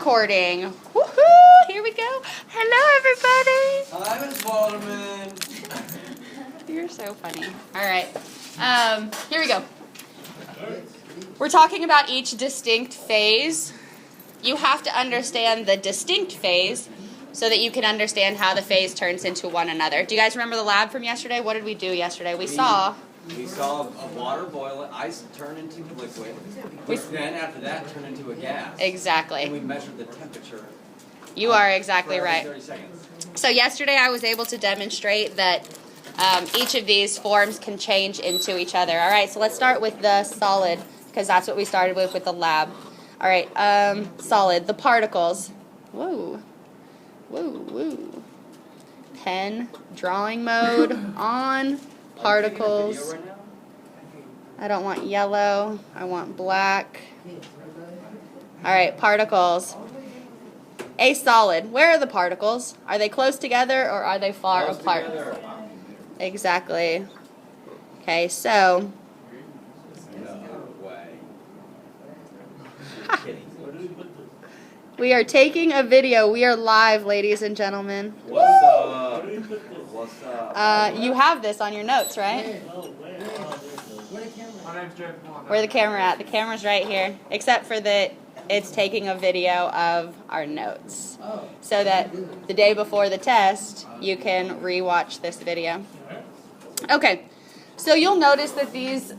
recording. Woohoo! Here we go. Hello, everybody. Hi, Miss Waterman. You're so funny. All right. Here we go. We're talking about each distinct phase. You have to understand the distinct phase so that you can understand how the phase turns into one another. Do you guys remember the lab from yesterday? What did we do yesterday? We saw water boil it, ice turn into liquid, which then after that turn into a gas. Exactly. And we measured the temperature. You are exactly for right. 30 seconds. So yesterday I was able to demonstrate that each of these forms can change into each other. All right, so let's start with the solid, because that's what we started with the lab. All right, solid, the particles. Whoa, whoa, whoa. Pen, drawing mode, on, particles. I don't want yellow, I want black. All right, particles. A solid, where are the particles? Are they close together or are they far apart? Together. Exactly. Okay, so No way. we are taking a video. We are live, ladies and gentlemen. What's up? What's up? You have this on your notes, right? Where the camera at? The camera's right here, except for that it's taking a video of our notes, so that the day before the test, you can re-watch this video. Okay, so you'll notice that these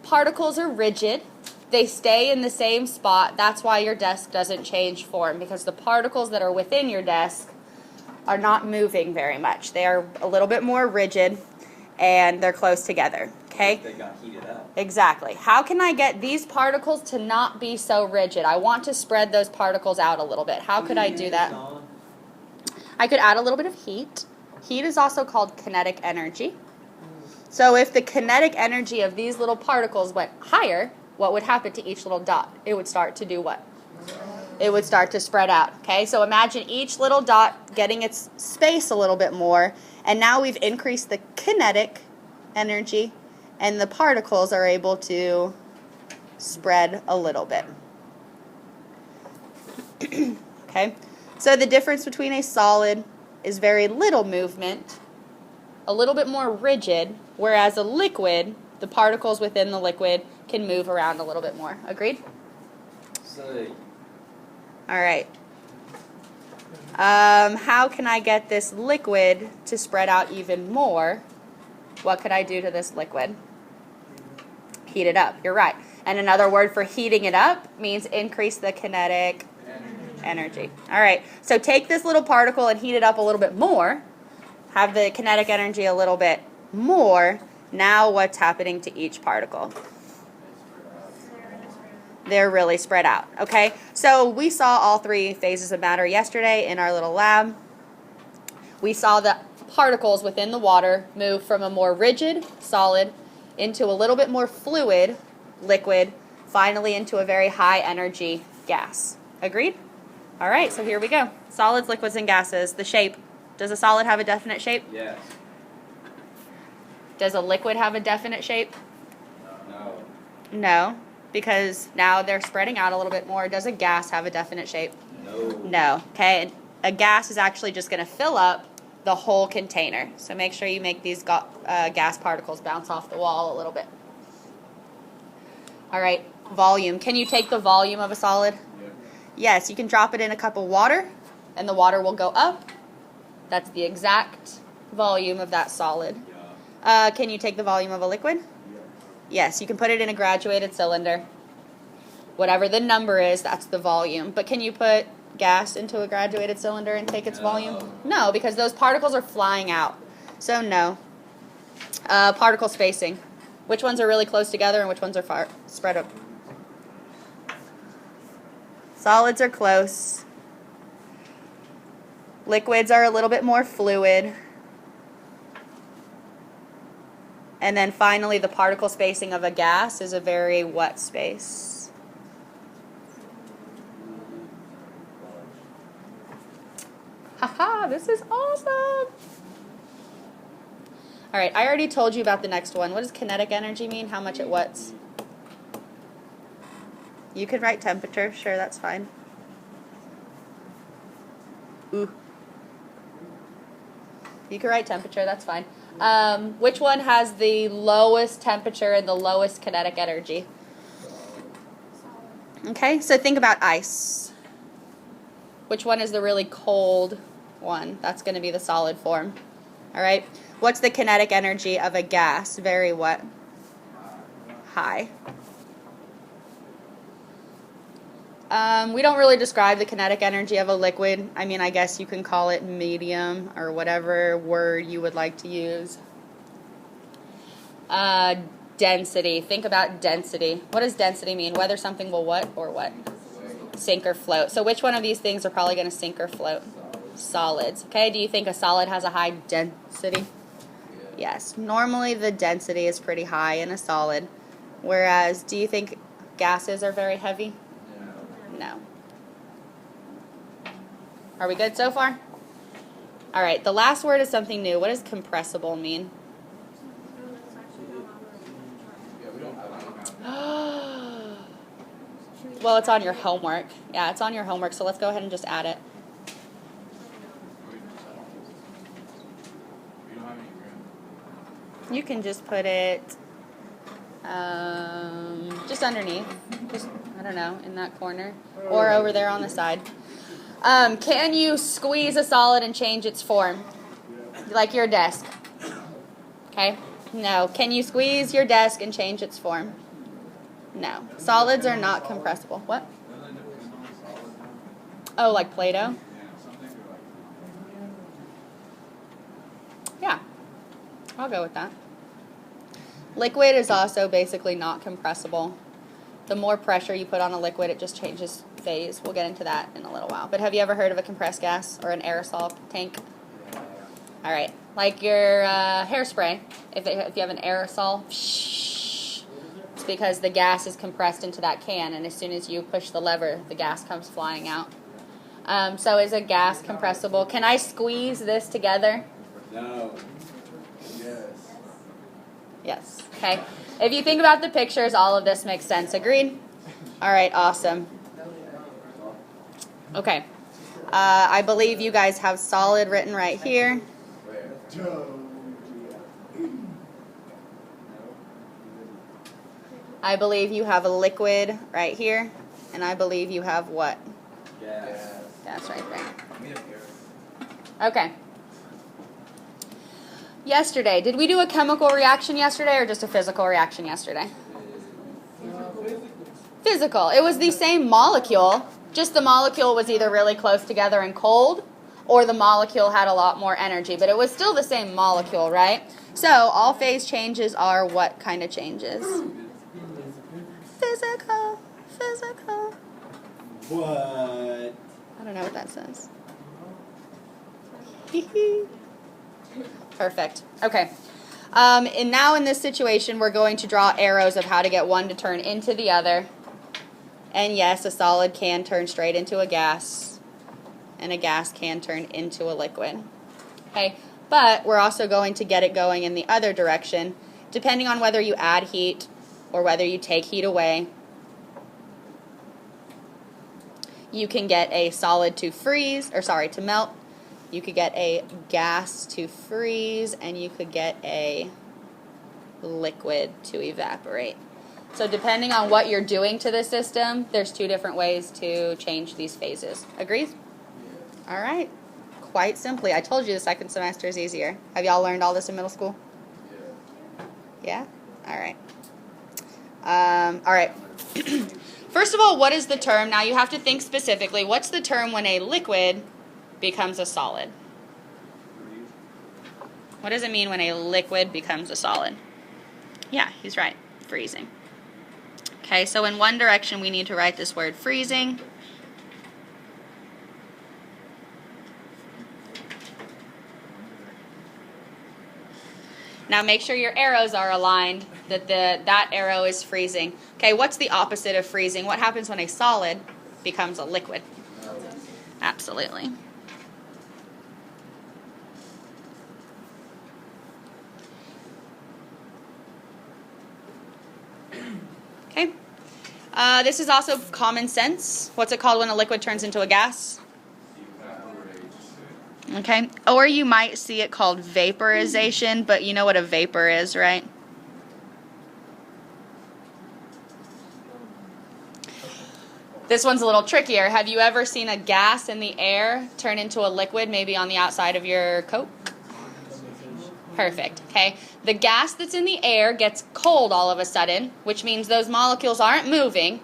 particles are rigid. They stay in the same spot. That's why your desk doesn't change form, because the particles that are within your desk are not moving very much. They are a little bit more rigid, and they're close together, okay? They got heated up. Exactly. How can I get these particles to not be so rigid? I want to spread those particles out a little bit. How could I do that? I could add a little bit of heat. Heat is also called kinetic energy. So if the kinetic energy of these little particles went higher, what would happen to each little dot? It would start to do what? It would start to spread out. Okay, so imagine each little dot getting its space a little bit more, and now we've increased the kinetic energy, and the particles are able to spread a little bit. Okay, so the difference between a solid is very little movement, a little bit more rigid, whereas a liquid, the particles within the liquid can move around a little bit more. Agreed? So, All right. How can I get this liquid to spread out even more? What could I do to this liquid? Heat it up. You're right. And another word for heating it up means increase the kinetic energy. All right. So take this little particle and heat it up a little bit more. Have the kinetic energy a little bit more. Now what's happening to each particle? They're really spread out, okay? So we saw all three phases of matter yesterday in our little lab. We saw the particles within the water move from a more rigid solid into a little bit more fluid liquid, finally into a very high energy gas. Agreed? All right, so here we go. Solids, liquids, and gases. The shape. Does a solid have a definite shape? yes. Does a liquid have a definite shape? No. No, because now they're spreading out a little bit more. Does a gas have a definite shape? No. No. Okay, a gas is actually just going to fill up the whole container. So make sure you make these gas particles bounce off the wall a little bit. All right, volume. Can you take the volume of a solid? Yeah. Yes, you can drop it in a cup of water, and the water will go up. That's the exact volume of that solid. Can you take the volume of a liquid? Yes, you can put it in a graduated cylinder. Whatever the number is, that's the volume. But can you put gas into a graduated cylinder and take its volume? No, because those particles are flying out. So no. Particle spacing. Which ones are really close together and which ones are far spread up? Solids are close. Liquids are a little bit more fluid. And then finally, the particle spacing of a gas is a very wet space. Haha, this is awesome! All right, I already told you about the next one. What does kinetic energy mean? How much it wets? You could write temperature. Sure, that's fine. Ooh. You can write temperature, that's fine. Which one has the lowest temperature and the lowest kinetic energy? Okay, so think about ice. Which one is the really cold one? That's going to be the solid form. All right. What's the kinetic energy of a gas? Very what? High. We don't really describe the kinetic energy of a liquid. I mean, I guess you can call it medium or whatever word you would like to use. Density. Think about density. What does density mean? Whether something will what or what? Sink or float. So which one of these things are probably going to sink or float? Solids. Okay, do you think a solid has a high density? Yes. Normally the density is pretty high in a solid. Whereas, do you think gases are very heavy? No. Are we good so far? All right, the last word is something new. What does compressible mean? Well, it's on your homework. Yeah, it's on your homework, so let's go ahead and just add it. You can just put it just underneath. Just, I don't know, in that corner. Or over there on the side. Can you squeeze a solid and change its form? Like your desk. Okay? No. Can you squeeze your desk and change its form? No. Solids are not compressible. What? Oh, like Play-Doh? Yeah. I'll go with that. Liquid is also basically not compressible. The more pressure you put on a liquid, it just changes phase. We'll get into that in a little while. But have you ever heard of a compressed gas or an aerosol tank? All right. Like your hairspray. If you have an aerosol, it's because the gas is compressed into that can, and as soon as you push the lever, the gas comes flying out. So is a gas compressible? Can I squeeze this together? No. Yes. Okay. If you think about the pictures, all of this makes sense. Agreed? All right. Awesome. Okay. I believe you guys have solid written right here. I believe you have a liquid right here. And I believe you have what? Gas. Gas right there. Okay. Yesterday, did we do a chemical reaction yesterday or just a physical reaction yesterday? Physical. It was the same molecule, just the molecule was either really close together and cold, or the molecule had a lot more energy, but it was still the same molecule, right? So all phase changes are what kind of changes? Physical. Physical. What? I don't know what that says. Perfect. Okay. And now in this situation, we're going to draw arrows of how to get one to turn into the other. And yes, a solid can turn straight into a gas. And a gas can turn into a liquid. Okay. But we're also going to get it going in the other direction, depending on whether you add heat or whether you take heat away. You can get a solid to freeze, or sorry, to melt. You could get a gas to freeze, and you could get a liquid to evaporate. So depending on what you're doing to the system, there's two different ways to change these phases. Agreed? All right. Quite simply. I told you the second semester is easier. Have y'all learned all this in middle school? Yeah? All right. All right. First of all, what is the term? Now you have to think specifically. What's the term when a liquid becomes a solid? What does it mean when a liquid becomes a solid? Yeah, he's right. Freezing. Okay, so in one direction we need to write this word freezing. Now make sure your arrows are aligned, that that arrow is freezing. Okay, what's the opposite of freezing? What happens when a solid becomes a liquid? Absolutely. Okay. This is also common sense. What's it called when a liquid turns into a gas? Okay, or you might see it called vaporization, but you know what a vapor is, right? This one's a little trickier. Have you ever seen a gas in the air turn into a liquid, maybe on the outside of your Coke? Perfect, okay? The gas that's in the air gets cold all of a sudden, which means those molecules aren't moving.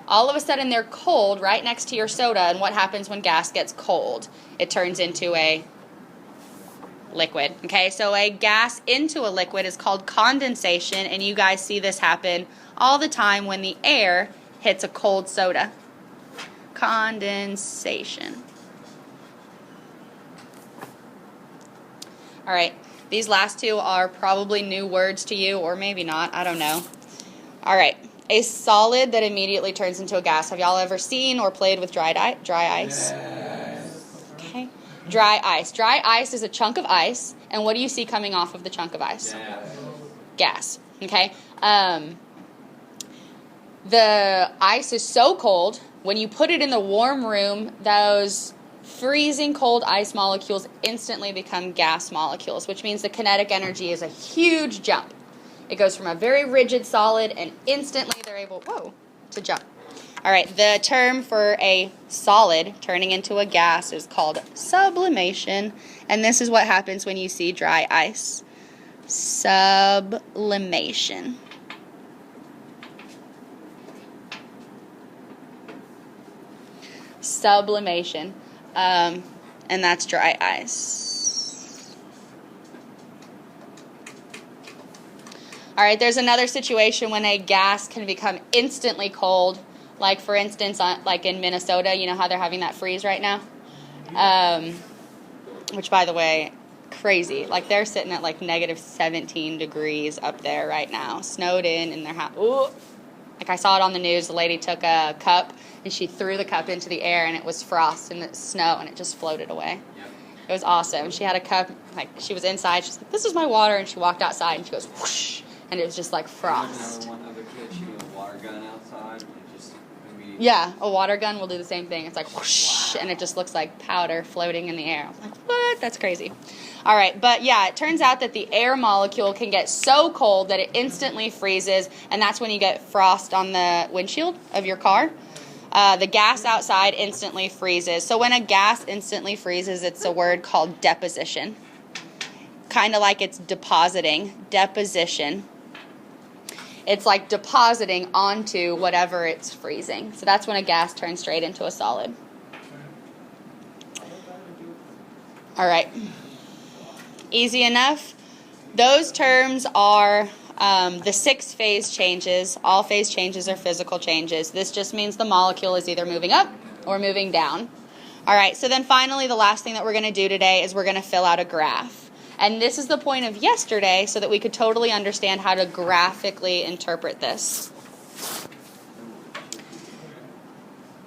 All of a sudden they're cold right next to your soda, and what happens when gas gets cold? It turns into a liquid, okay? So a gas into a liquid is called condensation, and you guys see this happen all the time when the air hits a cold soda. Condensation. All right, these last two are probably new words to you, or maybe not, I don't know. All right, a solid that immediately turns into a gas. Have y'all ever seen or played with dry ice? Yes. Okay. Dry ice. Dry ice is a chunk of ice, and what do you see coming off of the chunk of ice? Gas. Okay. The ice is so cold, when you put it in the warm room, those freezing cold ice molecules instantly become gas molecules, which means the kinetic energy is a huge jump. It goes from a very rigid solid, and instantly they're able, to jump. All right, the term for a solid turning into a gas is called sublimation, and this is what happens when you see dry ice. Sublimation. Sublimation, and that's dry ice. All right, there's another situation when a gas can become instantly cold, like for instance, like in Minnesota, you know how they're having that freeze right now? Which, by the way, crazy. Like they're sitting at like negative 17 degrees up there right now, snowed in their house. Ooh. Like I saw it on the news, the lady took a cup and she threw the cup into the air, and it was frost and it's snow, and it just floated away. Yep. It was awesome. She had a cup, like she was inside, she's like, this is my water, and she walked outside and she goes whoosh, and it was just like frost. One other kid shooting a water gun outside, and it just yeah, a water gun will do the same thing. It's like whoosh, and it just looks like powder floating in the air. I'm like, what? That's crazy. All right, but yeah, it turns out that the air molecule can get so cold that it instantly freezes, and that's when you get frost on the windshield of your car. The gas outside instantly freezes. So when a gas instantly freezes, it's a word called deposition. Kind of like it's depositing. Deposition. It's like depositing onto whatever it's freezing. So that's when a gas turns straight into a solid. All right. Easy enough. Those terms are the 6 phase changes. All phase changes are physical changes. This just means the molecule is either moving up or moving down. All right, so then finally the last thing that we're going to do today is we're going to fill out a graph. And this is the point of yesterday so that we could totally understand how to graphically interpret this.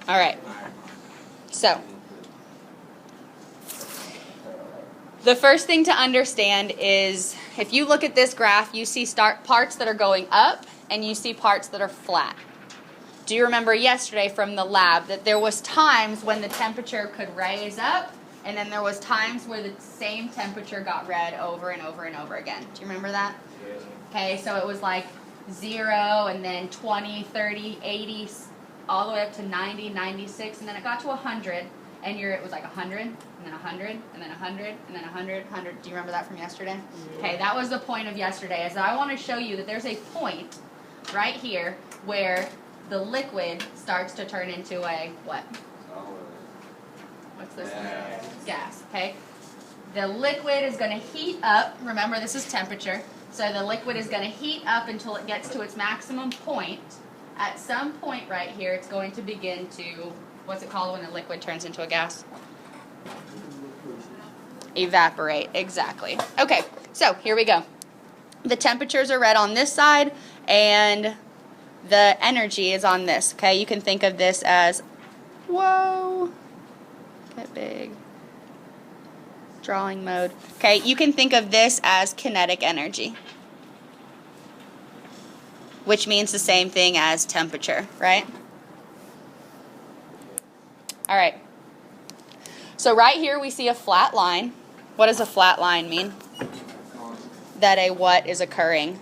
All right, so the first thing to understand is if you look at this graph, you see parts that are going up and you see parts that are flat. Do you remember yesterday from the lab that there was times when the temperature could raise up, and then there was times where the same temperature got read over and over and over again? Do you remember that? Yes. Okay, so it was like 0 and then 20, 30, 80, all the way up to 90, 96, and then it got to 100, and it was like 100, and then 100, and then 100, and then 100, 100. Do you remember that from yesterday? Yeah. Okay, that was the point of yesterday, is that I want to show you that there's a point right here where the liquid starts to turn into a what? What's this? Gas, okay? The liquid is going to heat up. Remember, this is temperature. So the liquid is going to heat up until it gets to its maximum point. At some point right here, it's going to begin to, what's it called when a liquid turns into a gas? Evaporate, exactly. Okay, so here we go. The temperatures are read on this side, and the energy is on this, okay? You can think of this as, whoa, get big, drawing mode. Okay, you can think of this as kinetic energy, which means the same thing as temperature, right? All right. So right here we see a flat line. What does a flat line mean? That a what is occurring?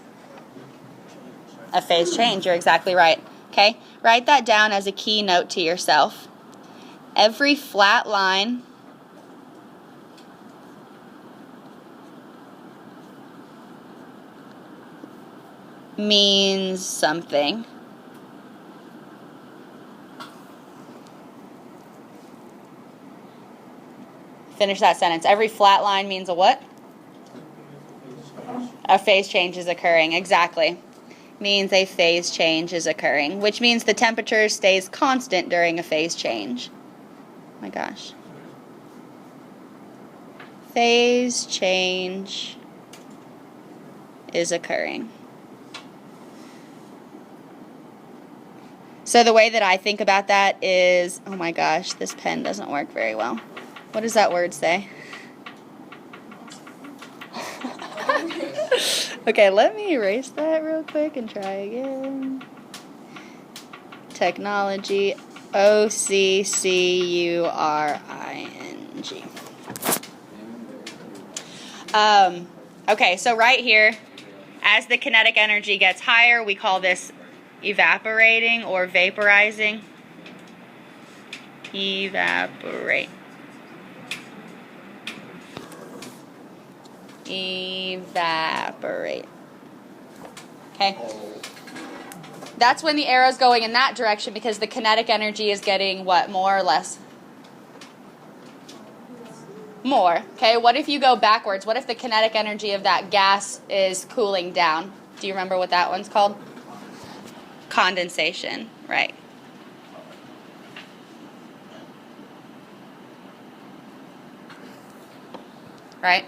A phase change. You're exactly right. Okay? Write that down as a key note to yourself. Every flat line means something. Finish that sentence. Every flat line means a what? A phase change is occurring. Exactly. Means a phase change is occurring, which means the temperature stays constant during a phase change. Oh my gosh. Phase change is occurring. So the way that I think about that is, oh my gosh, this pen doesn't work very well. What does that word say? Okay, let me erase that real quick and try again. Technology, OCCURING. Okay, so right here, as the kinetic energy gets higher, we call this evaporating or vaporizing. Evaporate. Evaporate. Okay. That's when the arrow's going in that direction because the kinetic energy is getting what, more or less? More. Okay, what if you go backwards? What if the kinetic energy of that gas is cooling down? Do you remember what that one's called? Condensation, right. Right?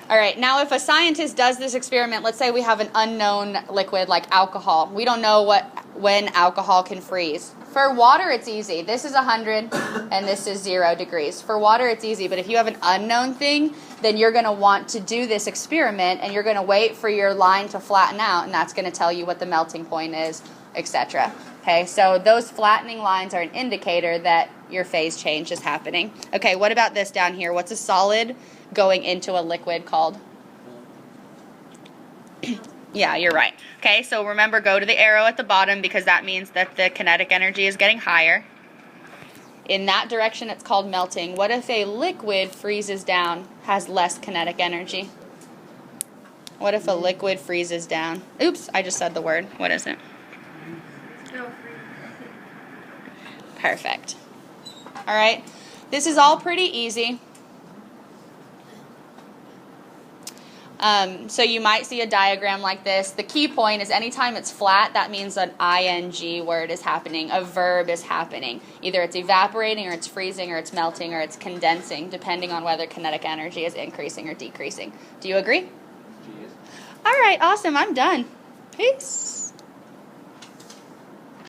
All right, now if a scientist does this experiment, let's say we have an unknown liquid like alcohol. We don't know when alcohol can freeze. For water, it's easy. This is 100 and this is 0 degrees. For water, it's easy, but if you have an unknown thing, then you're going to want to do this experiment and you're going to wait for your line to flatten out, and that's going to tell you what the melting point is, etc. Okay, so those flattening lines are an indicator that your phase change is happening. Okay, what about this down here? What's a solid going into a liquid called? Yeah, you're right. Okay, so remember, go to the arrow at the bottom because that means that the kinetic energy is getting higher. In that direction, it's called melting. What if a liquid freezes down, has less kinetic energy? What if a liquid freezes down? Oops, I just said the word. What is it? Perfect. All right, this is all pretty easy. So you might see a diagram like this. The key point is anytime it's flat, that means an ing word is happening, a verb is happening. Either it's evaporating or it's freezing or it's melting or it's condensing, depending on whether kinetic energy is increasing or decreasing. Do you agree? All right, awesome. I'm done. Peace.